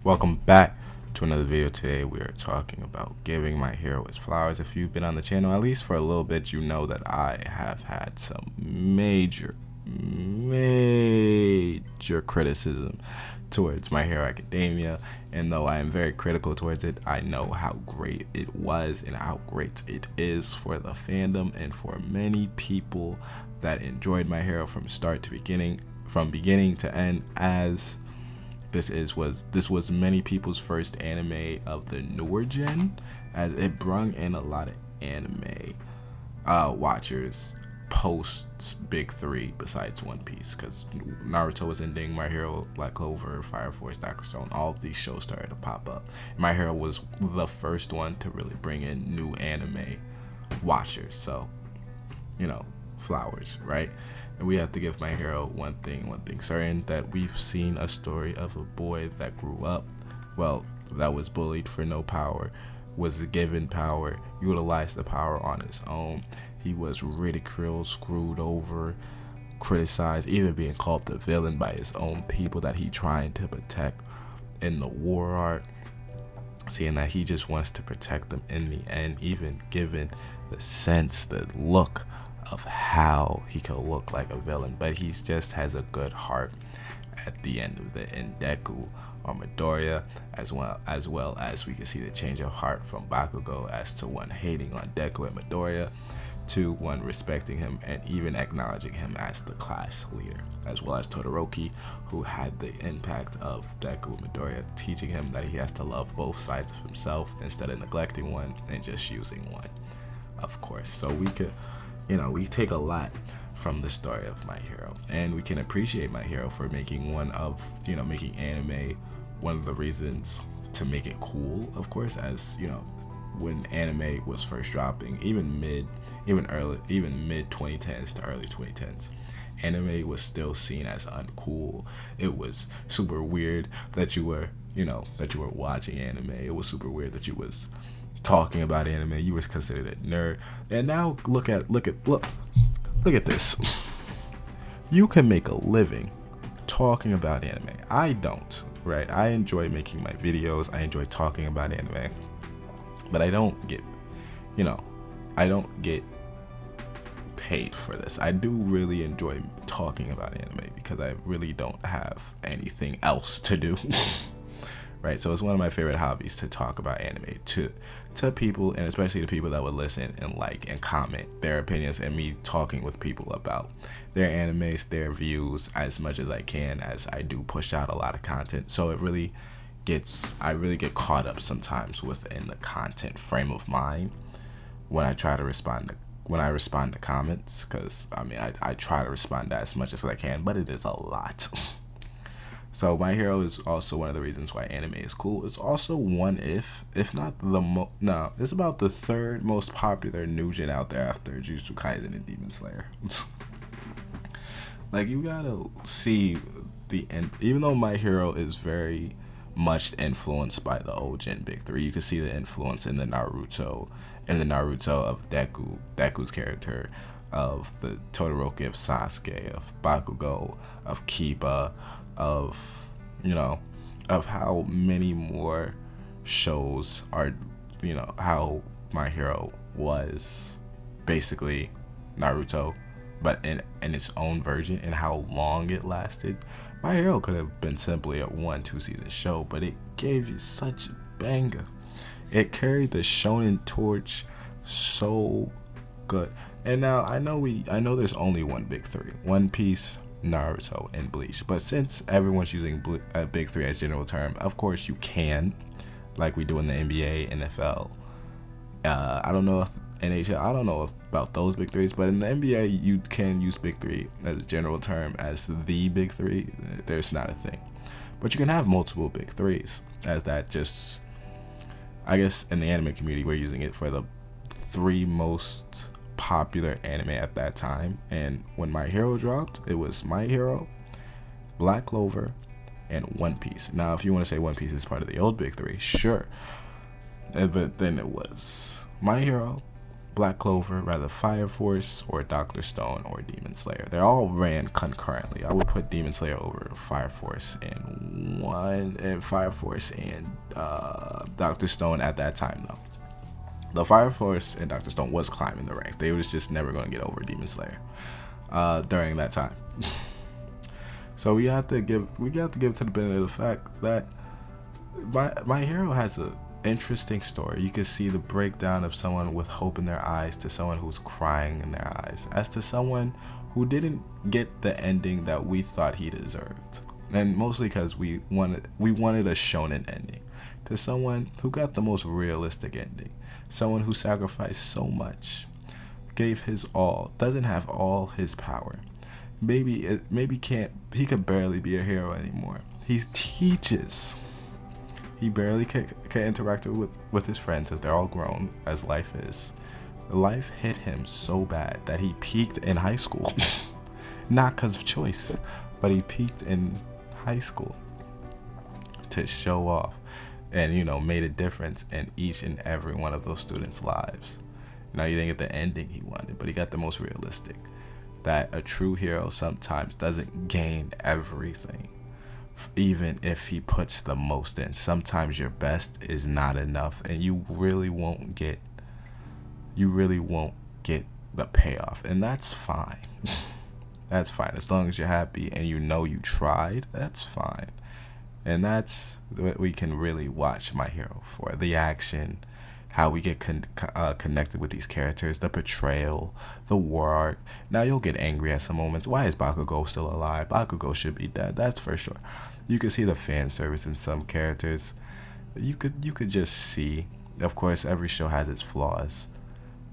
Welcome back to another video. Today we are talking about giving my hero his flowers. If you've been on the channel at least for a little bit, you know that I have had some major criticism towards My Hero Academia, and though I am very critical towards it, I know how great it was and how great it is for the fandom and for many people that enjoyed My Hero from beginning to end, as this was many people's first anime of the newer gen, as it brung in a lot of anime watchers post Big Three besides One Piece, because Naruto was ending, My Hero, Black Clover, Fire Force, Dr. Stone, all of these shows started to pop up. My Hero was the first one to really bring in new anime watchers, so flowers, right? And we have to give My Hero one thing certain, that we've seen a story of a boy that grew up, that was bullied for no power, was given power, utilized the power on his own. He was ridiculed, screwed over, criticized, even being called the villain by his own people that he trying to protect in the war arc, seeing that he just wants to protect them in the end, even given the look of how he could look like a villain, but he just has a good heart at the end of it. In Deku or Midoriya, as well as we can see the change of heart from Bakugo, as to one hating on Deku and Midoriya to one respecting him and even acknowledging him as the class leader, as well as Todoroki, who had the impact of Deku and Midoriya, teaching him that he has to love both sides of himself instead of neglecting one and just using one, of course. So we could, we take a lot from the story of My Hero, and we can appreciate My Hero for making making anime one of the reasons to make it cool, of course, as when anime was first dropping, even mid 2010s to early 2010s, anime was still seen as uncool. It was super weird that you were watching anime. It was super weird that you was talking about anime. You was considered a nerd. And now look at this. You can make a living talking about anime. I don't, right? I enjoy making my videos. I enjoy talking about anime, but I don't get paid for this. I do really enjoy talking about anime because I really don't have anything else to do. Right, so it's one of my favorite hobbies to talk about anime to people, and especially the people that would listen and like and comment their opinions, and me talking with people about their animes, their views, as much as I can, as I do push out a lot of content. So I really get caught up sometimes within the content frame of mind when I try to respond to comments, because I try to respond as much as I can, but it is a lot. So My Hero is also one of the reasons why anime is cool. It's also if not the it's about the third most popular new gen out there after Jujutsu Kaisen and Demon Slayer. Like, you gotta see even though My Hero is very much influenced by the old gen Big Three, you can see the influence in the Naruto of Deku's character, of the Todoroki of Sasuke, of Bakugo, of Kiba, of how many more shows are, how My Hero was basically Naruto, but in its own version, and how long it lasted. My Hero could have been simply a 1-2 season show, but it gave you such a banger. It carried the shonen torch so good. And now I know there's only one Big Three: One Piece, Naruto, and Bleach. But since everyone's using Big Three as general term, of course you can, like we do in the NBA, NFL. I don't know if NHL. I don't know about those Big Threes, but in the NBA you can use Big Three as a general term, as the Big Three. There's not a thing, but you can have multiple Big Threes, as that just, I guess in the anime community we're using it for the three most popular anime at that time. And when My Hero dropped, it was My Hero, Black Clover, and One Piece. Now if you want to say One Piece is part of the old Big Three, sure, but then it was My Hero, Black Clover, rather Fire Force, or Dr. Stone, or Demon Slayer. They all ran concurrently. I would put Demon Slayer over Fire Force and Dr. Stone at that time though. The Fire Force and Dr. Stone was climbing the ranks. They was just never going to get over Demon Slayer during that time. So we have to give it to the benefit of the fact that my hero has a interesting story. You can see the breakdown of someone with hope in their eyes to someone who's crying in their eyes, as to someone who didn't get the ending that we thought he deserved, and mostly because we wanted a shonen ending, to someone who got the most realistic ending, someone who sacrificed so much, gave his all, doesn't have all his power, he could barely be a hero anymore. He teaches. He barely can interact with his friends as they're all grown, as life is. Life hit him so bad that he peaked in high school. Not because of choice, but he peaked in high school to show off and, made a difference in each and every one of those students' lives. Now, he didn't get the ending he wanted, but he got the most realistic. That a true hero sometimes doesn't gain everything, even if he puts the most in. Sometimes your best is not enough, and you really won't get the payoff, and that's fine. That's fine, as long as you're happy and you tried. That's fine, and that's what we can really watch My Hero for: the action, how we get connected with these characters, the betrayal, the war arc. Now, you'll get angry at some moments. Why is Bakugo still alive? Bakugo should be dead. That's for sure. You can see the fan service in some characters. You could just see. Of course, every show has its flaws,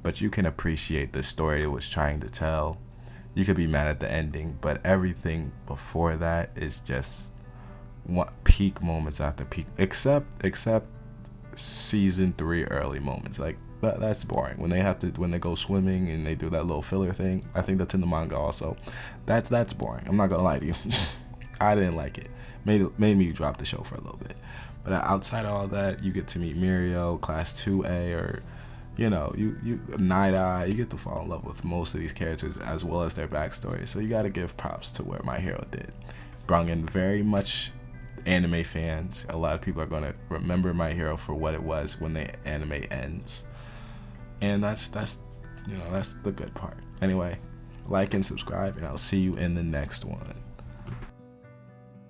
but you can appreciate the story it was trying to tell. You could be mad at the ending, but everything before that is just peak moments after peak, except season 3 early moments. Like that's boring when they go swimming and they do that little filler thing. I think that's in the manga also. That's boring. I'm not gonna lie to you. I didn't like it. Made me drop the show for a little bit. But outside of all that, you get to meet Mirio, Class 2A, or you Night Eye. You get to fall in love with most of these characters as well as their backstory. So you got to give props to where My Hero did. Brought in very much anime fans. A lot of people are going to remember My Hero for what it was when the anime ends, and that's the good part. Anyway, like and subscribe, and I'll see you in the next one.